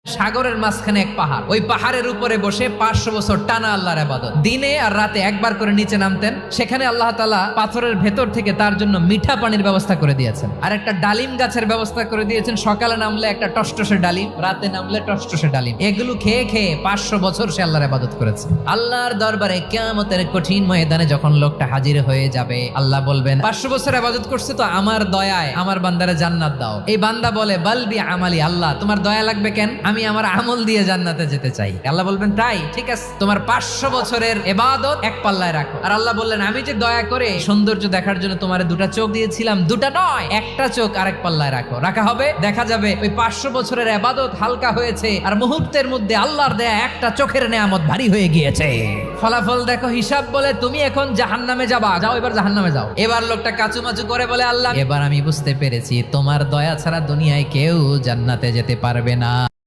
সাগরের মাঝখানে এক পাহাড়, ওই পাহাড়ের উপরে বসে 500 বছর টানা আল্লাহর ইবাদত। দিনে আর রাতে একবার করে নিচে নামতেন। সেখানে আল্লাহ তাআলা পাথরের ভেতর থেকে তার জন্য মিঠা পানির ব্যবস্থা করে দিয়েছেন, আর একটা ডালিম গাছের ব্যবস্থা করে দিয়েছেন। সকালে নামলে একটা টসটসে ডালিম, রাতে নামলে টসটসে ডালিম। এগুলো খেয়ে খেয়ে 500 বছর সে আল্লাহর ইবাদত করেছে। আল্লাহর দরবারে কিয়ামতের কঠিন ময়দানে যখন লোকটা হাজির হয়ে যাবে, আল্লাহ বলবেন 500 বছর ইবাদত করছে তো আমার দয়ায় আমার বান্দারে জান্নাত দাও। এই বান্দা বলে বালবি আমালি, আল্লাহ তোমার দয়া লাগবে কেন? আমি আমার আমল দিয়ে জান্নাতে যেতে চাই। আল্লাহ বলবেন তাই ঠিক আছে, তোমার 500 বছরের ইবাদত এক পাল্লায় রাখো। আর আল্লাহ বললেন আমি যে দয়া করে সৌন্দর্য দেখার জন্য তোমারে দুটা চোখ দিয়েছিলাম, দুটা নয় একটা চোখ আরেক পাল্লায় রাখো। রাখা হবে, দেখা যাবে ওই 500 বছরের ইবাদত হালকা হয়েছে আর মুহূর্তের মধ্যে আল্লাহর দেয়া একটা চোখের নেয়ামত ভারী হয়ে গিয়েছে। ফলাফল দেখো, হিসাব বলে তুমি এখন জাহান্নামে যাবা, যাও এবার জাহান্নামে যাও। এবার লোকটা কাচুমাচু করে বলে আল্লাহ এবার আমি বুঝতে পেরেছি তোমার দয়া ছাড়া দুনিয়ায় কেউ জান্নাতে যেতে পারবে না।